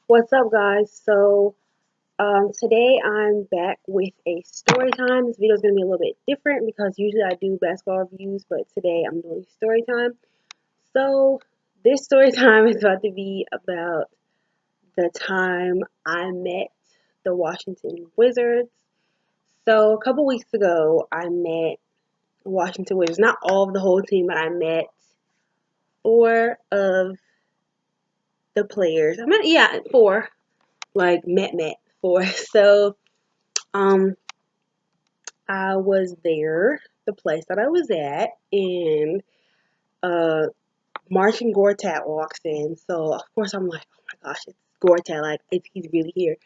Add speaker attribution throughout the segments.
Speaker 1: What's up, guys? Today I'm back with a story time. This video is going to be a little bit different because usually I do basketball reviews, but today I'm doing story time. So, this story time is about to be about the time I met the Washington Wizards. So, a couple weeks ago, I met Washington Wizards. Not all of the whole team, but I met four of the players. Four. Like, met four. So, Um, I was there, the place that I was at, and uh, Marcin Gortat walks in. So of course I'm like, oh my gosh, it's Gortat, like he's really here.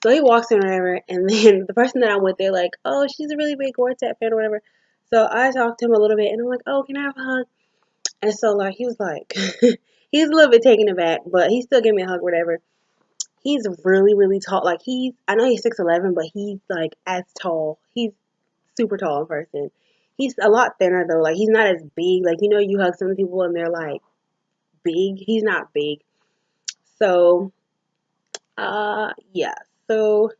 Speaker 1: So he walks in or whatever, and then the person that I'm with, they're like, oh, she's a really big Gortat fan or whatever. So I talked to him a little bit, and I'm like, oh, can I have a hug? And so like he was like, he's a little bit taken aback, but he still gave me a hug, whatever. He's really, really tall. Like I know he's 6'11", but he's like as tall. He's super tall in person. He's a lot thinner though. Like he's not as big. Like you hug some people and they're like big. He's not big. So yeah. So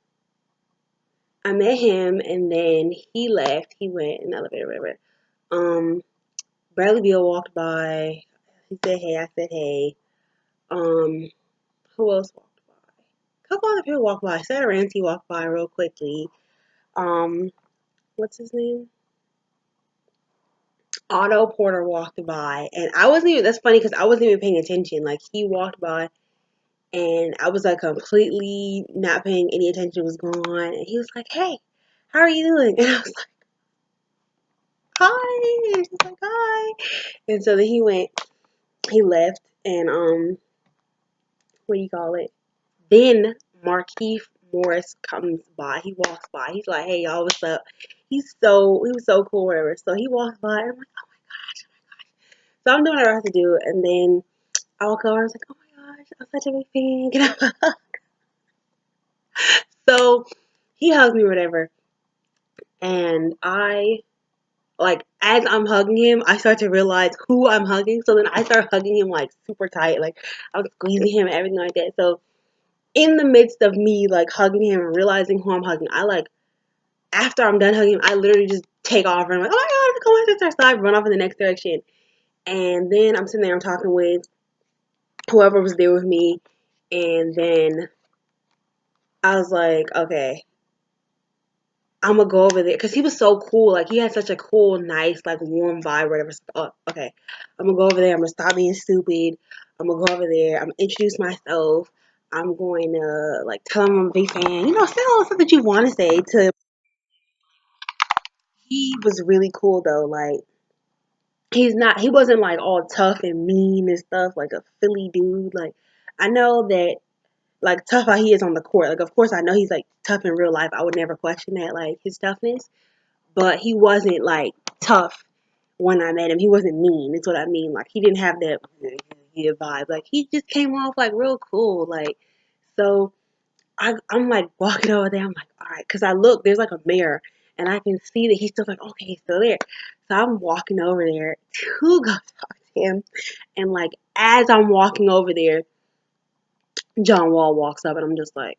Speaker 1: I met him and then he left. He went in the elevator, whatever. Um, Bradley Beal walked by. He said hey. I said hey. Um, who else walked by? A couple other people walked by. Sarah Ramsey walked by real quickly. Um, what's his name? Otto Porter walked by, and I wasn't even. That's funny because I wasn't even paying attention. Like he walked by, and I was like completely not paying any attention to what was going on. And he was like, "Hey, how are you doing?" And I was like, "Hi." And she's like, "Hi." And so then he left, and what do you call it? Then Markieff Morris comes by. He walks by. He's like, "Hey, y'all, what's up?" He was so cool, whatever. So he walks by, and I'm like, "Oh my gosh." So I'm doing what I have to do, and then I walk over. I was like, "Oh my gosh, I'm such a big fan." Can I hug? So he hugs me, or whatever, and I like as I'm hugging him, I start to realize who I'm hugging. So then I start hugging him like super tight, like I was squeezing him and everything like that. So in the midst of me like hugging him and realizing who I'm hugging, I like after I'm done hugging him, I literally just take off and I'm like, "Oh my god, come on, sister!" So I run off in the next direction, and then I'm sitting there, I'm talking with whoever was there with me, and then I was like, okay, I'm gonna go over there because he was so cool. Like he had such a cool, nice, like warm vibe, whatever. Oh, okay, I'm gonna go over there. I'm gonna stop being stupid. I'm gonna go over there. I'm gonna introduce myself. I'm going to like tell him I'm a big fan. Say all the stuff that you want to say. To He was really cool though. Like he wasn't like all tough and mean and stuff like a Philly dude. Like I know that like tough how he is on the court. Like of course I know he's like tough in real life. I would never question that like his toughness, but he wasn't like tough when I met him. He wasn't mean. That's what I mean. Like he didn't have that vibe. Like he just came off like real cool. Like so I'm like walking over there. I'm like, all right, because I look, there's like a mirror, and I can see that he's still like, okay, he's still there. So I'm walking over there to go talk to him, and like as I'm walking over there, John Wall walks up, and I'm just like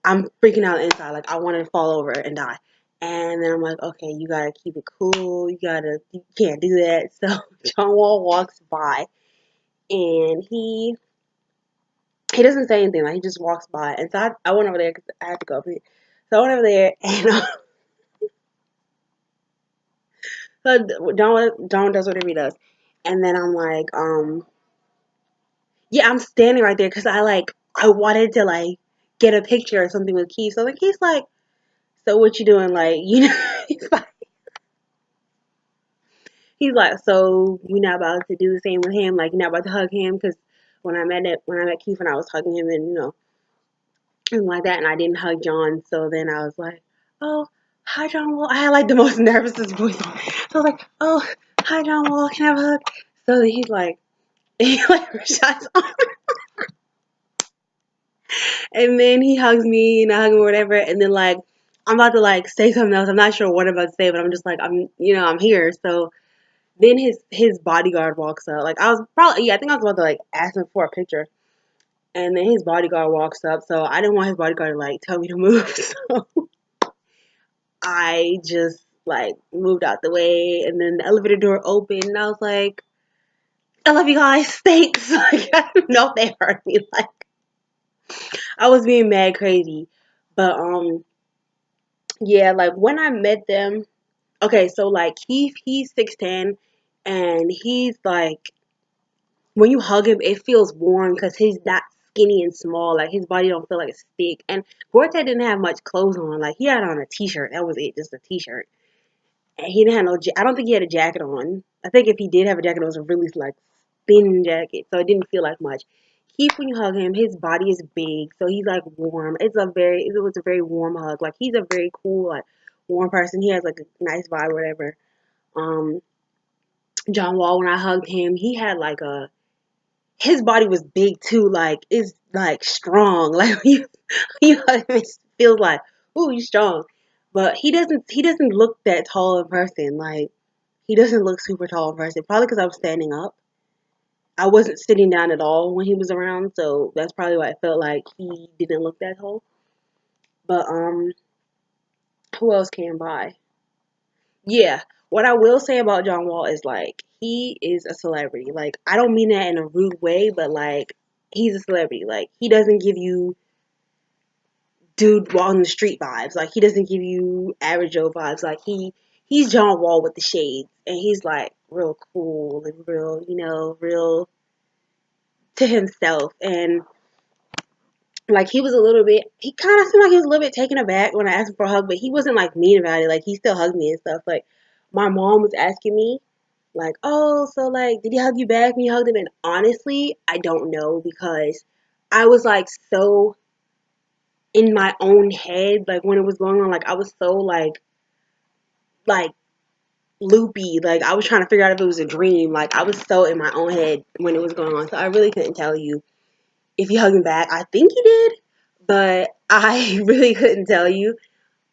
Speaker 1: I'm freaking out inside. Like I want to fall over and die. And then I'm like, okay, you gotta keep it cool. You can't do that. So John Wall walks by, and he doesn't say anything. Like he just walks by. And so I went over there because I had to go over here. So I went over there, and so John does whatever he does. And then I'm like, yeah, I'm standing right there because I wanted to like get a picture or something with Keith. So like he's like, so what you doing? Like he's like. He's like, so you're not about to do the same with him? Like, you're not about to hug him? Because when I met Keith and I was hugging him and, and like that, and I didn't hug John. So then I was like, oh, hi, John Wall. I had like the most nervousest voice. So I was like, oh, hi, John Wall. Can I have a hug? So then he's like, he like shots on. And then he hugs me and I hug him or whatever. And then like, I'm about to like say something else. I'm not sure what I'm about to say, but I'm just like, I'm here. So then his bodyguard walks up. Like I was probably, yeah, I think I was about to like ask him for a picture. And then his bodyguard walks up, so I didn't want his bodyguard to like tell me to move, so I just like moved out the way, and then the elevator door opened, and I was like, "I love you guys, thanks." Like I don't know if they heard me. Like I was being mad crazy, but yeah, like when I met them, okay, so like he's 6'10", and he's like when you hug him, it feels warm because he's not skinny and small. Like his body don't feel like it's thick. And Gortat didn't have much clothes on. Like he had on a t-shirt. That was it, just a t-shirt. And he didn't have no. I don't think he had a jacket on. I think if he did have a jacket, it was a really like thin jacket, so it didn't feel like much. Keith, when you hug him, his body is big, so he's like warm. It was a very warm hug. Like he's a very cool, like warm person. He has like a nice vibe, whatever. Um, John Wall, when I hugged him, he had like a his body was big too, like it's like strong. Like you hug him, it feels like, ooh, he's strong. But he doesn't look that tall in person. Like he doesn't look super tall in person. Probably because I was standing up. I wasn't sitting down at all when he was around, so that's probably why I felt like he didn't look that tall. But who else came by? Yeah, what I will say about John Wall is like he is a celebrity. Like I don't mean that in a rude way, but like he's a celebrity. Like he doesn't give you dude on the street vibes. Like he doesn't give you average Joe vibes. Like he's John Wall with the shades, and he's like real cool and real, real to himself. And like he kind of seemed like he was a little bit taken aback when I asked him for a hug, but he wasn't like mean about it. Like he still hugged me and stuff. Like my mom was asking me, like, oh, so like, did he hug you back when you hugged him? And honestly, I don't know because I was like so in my own head, like when it was going on, like I was so like loopy, like I was trying to figure out if it was a dream. Like I was so in my own head when it was going on, so I really couldn't tell you if he hugged me back. I think he did, but I really couldn't tell you.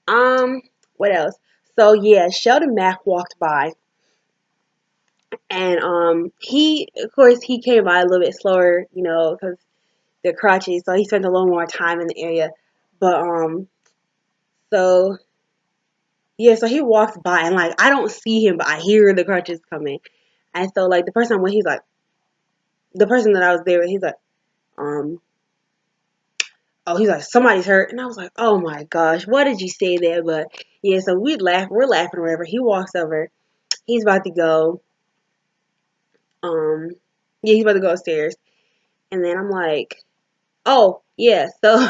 Speaker 1: Um, what else? So yeah, Sheldon Mack walked by, and he, of course, he came by a little bit slower, because they're crutches, so he spent a little more time in the area. But so yeah, so he walks by, and like I don't see him, but I hear the crutches coming, and so like the person I'm with, he's like the person that I was there with, he's like, um. Oh, he's like, somebody's hurt. And I was like, oh my gosh, what did you say there? But yeah, so we're laughing or whatever. He walks over. He's about to go. Um, yeah, he's about to go upstairs. And then I'm like, oh, yeah. So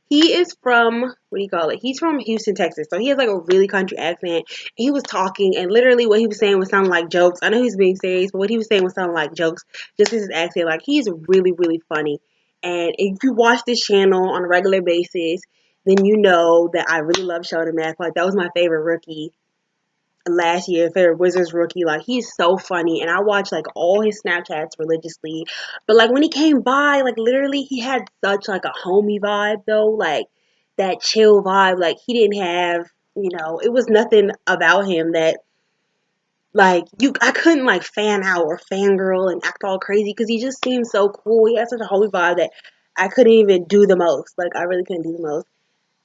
Speaker 1: he is from, what do you call it? He's from Houston, Texas. So he has like a really country accent. He was talking, and literally what he was saying was sounding like jokes. I know he's being serious, but what he was saying was sounding like jokes. Just his accent. Like, he's really, really funny. And if you watch this channel on a regular basis, then you know that I really love Sheldon Mack. Like, that was my favorite rookie last year, favorite Wizards rookie. Like he's so funny, and I watch like all his Snapchats religiously. But like when he came by, like literally he had such like a homie vibe though, like that chill vibe. Like he didn't have, it was nothing about him that like I couldn't like fan out or fangirl and act all crazy because he just seemed so cool. He had such a homie vibe that I couldn't even do the most. Like I really couldn't do the most.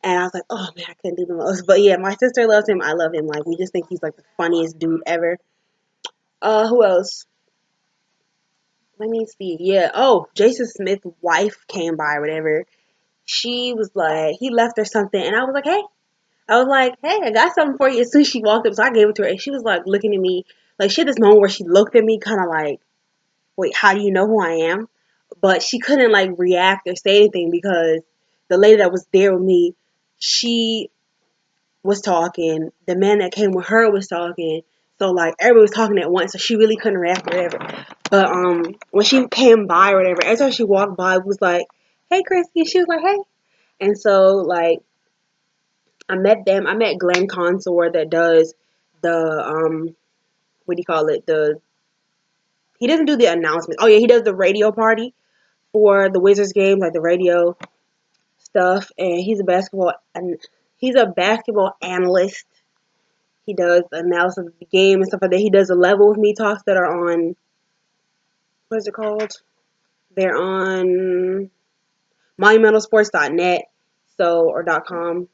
Speaker 1: And I was like, oh man, I couldn't do the most. But yeah, my sister loves him. I love him. Like, we just think he's like the funniest dude ever. Who else? Let me see. Yeah. Oh, Jason Smith's wife came by or whatever. She was like, he left her something. And I was like, hey. I was like, hey, I got something for you as soon as she walked up. So I gave it to her. And she was like looking at me. Like, she had this moment where she looked at me kind of like, wait, how do you know who I am? But she couldn't like react or say anything because the lady that was there with me, she was talking, the man that came with her was talking, so like everybody was talking at once, so she really couldn't react or whatever. But when she came by or whatever, every time she walked by, it was like, hey Christy, she was like, hey. And so like I met them. I met Glenn Consor that does the what do you call it? He doesn't do the announcement. Oh yeah, he does the radio party for the Wizards game, like the radio stuff, and he's a basketball analyst. He does analysis of the game and stuff like that. He does the level with me talks that are on, what is it called? They're on monumentalsports.net, so, or .com,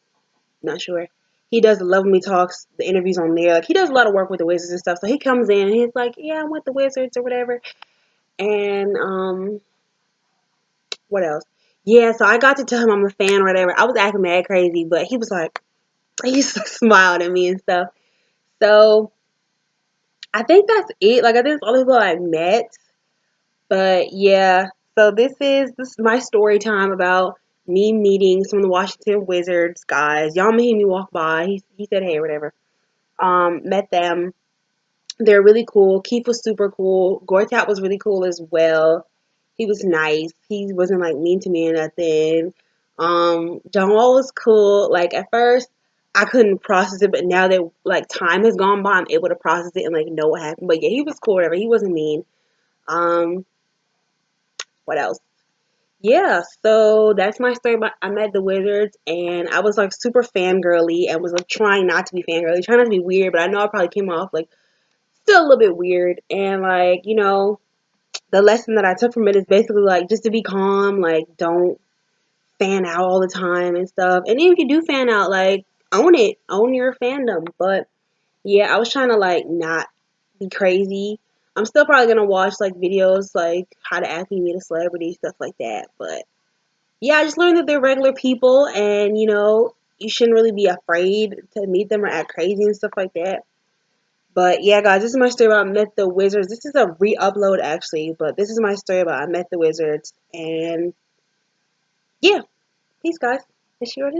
Speaker 1: not sure. He does the Love Me Talks, the interviews on there. Like, he does a lot of work with the Wizards and stuff. So he comes in and he's like, yeah, I'm with the Wizards or whatever. And what else? Yeah, so I got to tell him I'm a fan or whatever. I was acting mad crazy, but he was like, he just smiled at me and stuff. So I think that's it. Like, I think it's all the people I met. But yeah, so this is my story time about me meeting some of the Washington Wizards guys. Y'all made me walk by. He said hey or whatever. Met them. They're really cool. Keith was super cool. Gortat was really cool as well. He was nice. He wasn't like mean to me or nothing. John Wall was cool. Like at first I couldn't process it, but now that like time has gone by, I'm able to process it and like know what happened. But yeah, he was cool, whatever. He wasn't mean. Um, what else? Yeah, so that's my story about I met the Wizards and I was like super fangirly and was like trying not to be fangirly, trying not to be weird, but I know I probably came off like still a little bit weird. And like, the lesson that I took from it is basically like just to be calm, like don't fan out all the time and stuff. And even if you do fan out, like own it, own your fandom. But yeah, I was trying to like not be crazy. I'm still probably gonna watch like videos like how to actually meet a celebrity, stuff like that. But yeah, I just learned that they're regular people and you shouldn't really be afraid to meet them or act crazy and stuff like that. But yeah, guys, this is my story about I Met the Wizards. This is a re-upload actually, but this is my story about I Met the Wizards. And yeah, peace, guys. It's your